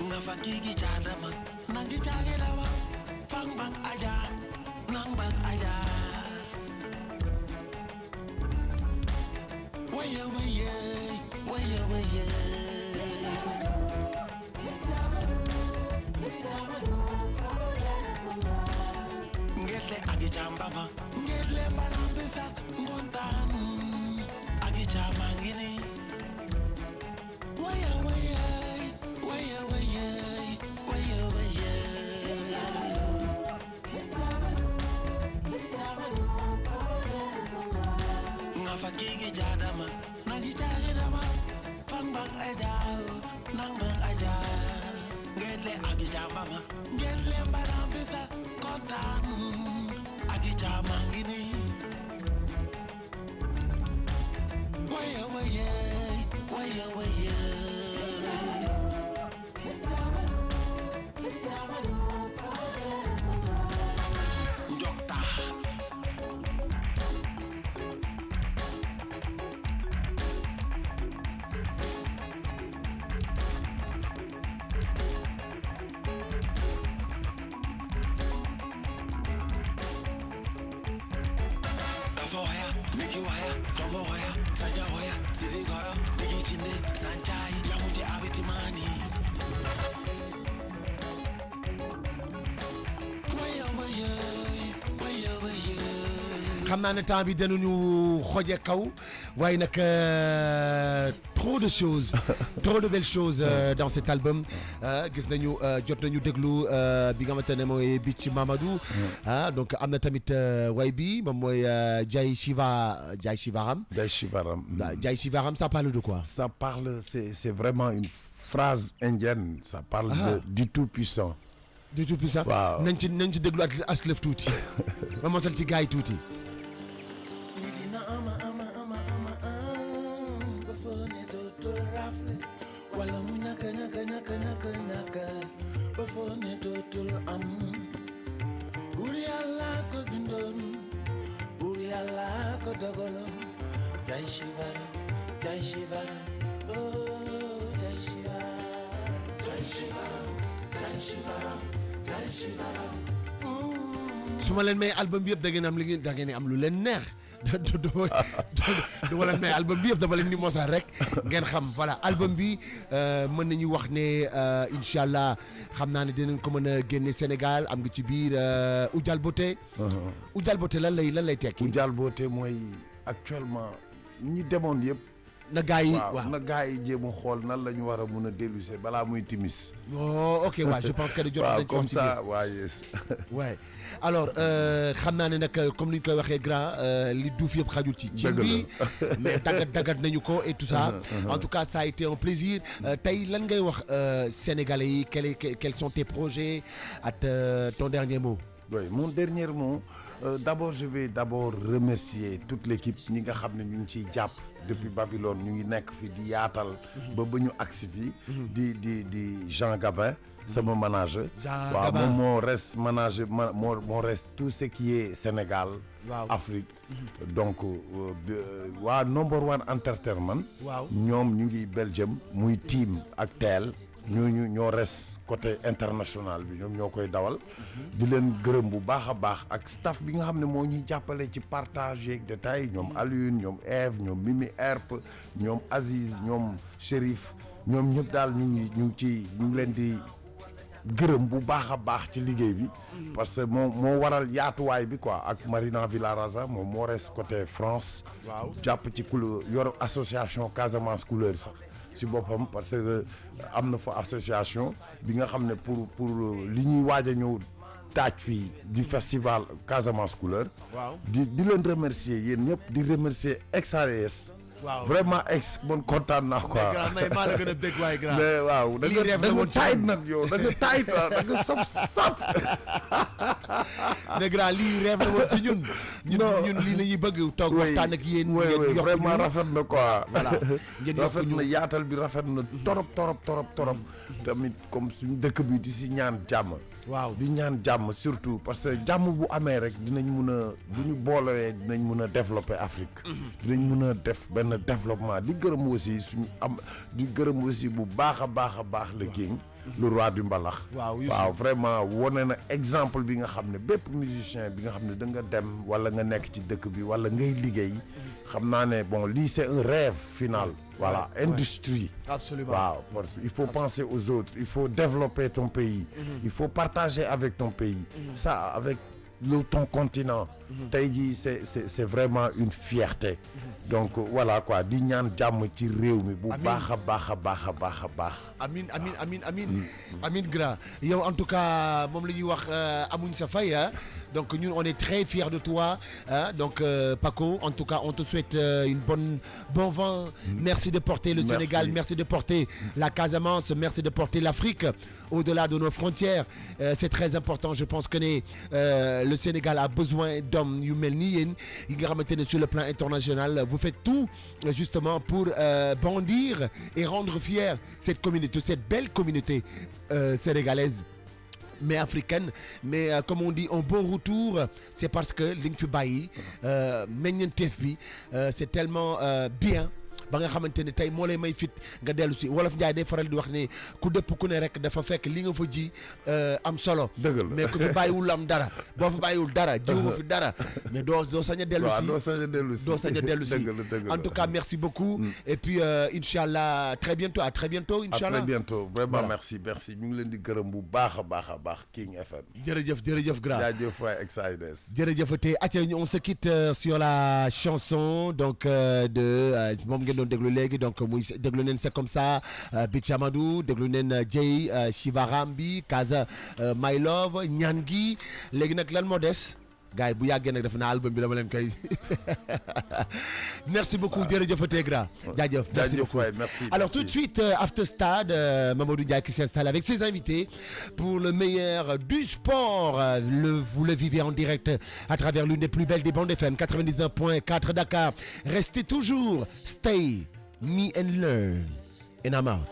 Ngafakigi chadama, nangi chagelawa, fang bang aja, nang bang aja. Waya waya, waya waya. Ngele agi chambama, ngele marambisa, ngontan, agi chamangini. Waya waya, waya waya, waya waya. Ngafakigi jadama, nangi jadama, fang bang aja, nang bang aja. Ngele agi jambama, ngele marambisa, kontan, agi chamangini. Waya waya, waya waya. Njokta. Tafo hoya, ligi hoya, tombo hoya, sanya hoya, sisi golo, ligi chinde, sanjai, yamude abiti mani. Waya waya, waya waya. xam naa ne temps bi dañuñu xoje kaw waaye nag trop de choses trop de belles choses dans cet album gis nañu jot nañu déglu bi nga xamante ne mooy bi ci Mamadou donc am na tamit way bi moom mooy Jai Shivaram Jai Shivaram. Jai Shivaram ça parle de quoi? Ça parle, c'est vraiment une phrase indienne. Ça parle du Tout-Puissant. Du Tout-Puissant. Waaw. nañ ci déglu aslëf tuuti ma mosal ci gaay tuuti. Dina ama ba fone dootul rafle wala mu ñaka ba fone dootul am buur Yàlla ko bindoon buur Yàlla ko dogaloon Jai Shivaram Jai Shivaram oh Jai Shivaram Jai Shivaram Jai Shivaram Jai Shivaram su ma leen may album bi yëpp da ngeen am lu leen neex du ma leen may album bi yëpp dama leen ni mosal rek ngeen xam voilà album bi mën nañu wax ne incha allah xam naa ne dinañ ko mën a génne Sénégal am nga ci biir Oujal Beauté. Oujal Beauté lan lay tekki. Oujal Beauté mooy actuellement ñi demoon yëpp. na gaa yi waaw na gaa yi jéem a xool nan la ñu war a mun a delluser balaa muy timis. oh ok waaw je pense que jot nañ ko comme ça waaye. ouais alors xam naa ne nag comme ni ñu koy waxee grand li duuf yëpp xajul ci. dëgg la bi mais dagat nañu ko et tout ça. En tout cas ça a été un plaisir. tey lan ngay wax sénégalais yi quels sont tes projets ak ton dernier mot. oui mon dernier mot d'abord je vais remercier toute l'équipe ñi nga xam ne ñu ngi ciy jàpp. depuis Babylone ñu ngi nekk fi di yaatal. ba ñu agsi fii. di Jean Gabin. sama manager. waaw moom moo reste manager moo reste tout ce qui est Sénégal. Afrique. donc waa number one entertainment. ñoom ñu ngi Belgium muy team ak teel. ñooñu ñoo res côté international bi ñoom ñoo koy dawal. di leen gërëm bu baax a baax ak staff bi nga xam ne moo ñuy jàppale ci partage yeeg détails ñoom Alioune ñoom Eve ñoom Mimi Herp ñoom Aziz ñoom Chérif ñoom ñëpp daal ñu ngi leen di gërëm bu baax a baax ci liggéey bi. parce que moo waral yaatuwaay bi quoi ak Marina Villarasa moom moo res côté France. jàpp ci couleur yor association Casamance couleur sax. si boppam parce que am na fa association bi nga xam ne pour li ñuy waaj a ñëw taaj fii du festival Casamance Couleur. di leen remercier yéen ñëpp di remercier XAES. vraiment man kontaan naa quoi. mais maa la gën a bég waay grand. mais waaw da nga taayit nag yow da nga taayit da nga saf. mais grand lii rêve la woon ci ñun. ñun lii la ñuy bëgg toog waxtaan ak yéen. vraiment rafet na quoi. voilà rafet na yaatal bi rafet na torop. tamit comme suñu dëkk bi di si ñaan jàmm. di ñaan jàmm surtout parce que jàmm bu amee rek dinañ mun a bu ñu boolewee dinañ mun a développer Afrique. dinañ mun a def benn développement di gërëm aussi bu baax a baax le king. le roi du mbalax. waaw vraiment wone na exemple bi nga xam ne bépp musicien bi nga xam ne da nga dem wala nga nekk ci dëkk bi wala ngay liggéey. xam naa ne bon lii c'est un rêve final. voilà industrie. Absolument. waaw il faut penser aux autres il faut développer ton pays. il faut partager avec ton pays. ça avec ton continent. tey jii c'est vraiment une fierté. donc voilà quoi di ñaan jàmm ci réew mi. bu baax a baax. Amin Gra yow en tout cas moom la ñuy wax amuñ sa fay ah. donc ñun on est très fiers de toi hein? Donc Paco en tout cas on te souhaite bon vent. Merci de porter le Sénégal, merci de porter la Casamance, merci de porter l'Afrique au-delà de nos frontières. C'est très important, je pense que le Sénégal a besoin d'hommes yu mel ni yéen yi nga xamante ne sur le plan international vous faites tout justement pour bondir et rendre fière cette communauté, cette belle communauté sénégalaise. Mais africaine, mais comme on dit un bon retour, c'est parce que li nga fi bàyyi meññeenteef bi c'est tellement bien ba nga xamante ne tey moo lay may fit nga dellu si wolof Njaay day faral di wax ne ku dëpp ku ne rek dafa fekk li nga fa ji am solo. mais ku fi bàyyiwul am dara boo fa bàyyiwul dara jiwu fi dara mais doo sañ a dellu si. doo sañ a dellu si en tout cas merci beaucoup. et puis inchallah à très bientôt inchallah. à très bientôt vraiment merci ñu ngi leen di gërëm bu baax a baax King FM. jërëjëf grand jaajëf waay XAES. jërëjëf te on se quitte sur la chanson donc de moom ngeen doon déglu léegi donc muy déglu neen c'est comme ça Bich Amadou déglu neen Jay Shivaram bi Kaza My Love ñaan gi léegi nag lan moo des gars yi bu yàggee nag def na album bi dama leen koy merci beaucoup jërëjëf Tegra jaajëf merci beaucoup merci. Alors tout de suite After Stade Mamadou Ndiaye qui s'installe avec ses invités pour le meilleur du sport. Vous le vivez en direct à travers l'une des plus belles des bandes FM 99.4 Dakar. Restez toujours stay me and learn and I'm out.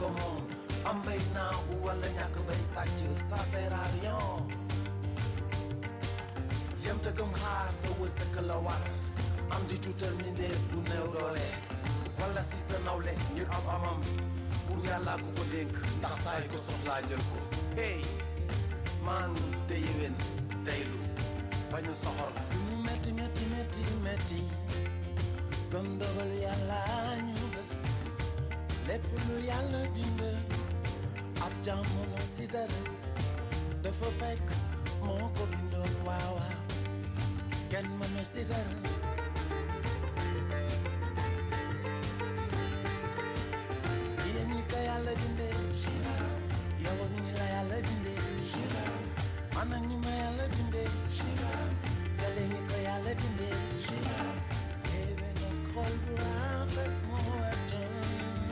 ko moom am bay naagu wala ñàkk bay sàcc ça sert à rien yem te gëm xaar sa wërsëg la war am di tuutal ni ndeef du néew doole wala si sa nawle ngir am amam pour yàlla ko ko dénk ndax saay ko soxlaa jël ko hey maan te yéwén teylu bañ a soxor lu mu metti metti metti metti doon dogal yàlla ñu lépp lu yàlla bind ab jamono si dara dafa fekk moo ko bindoon waaw waaw kenn mënu si dara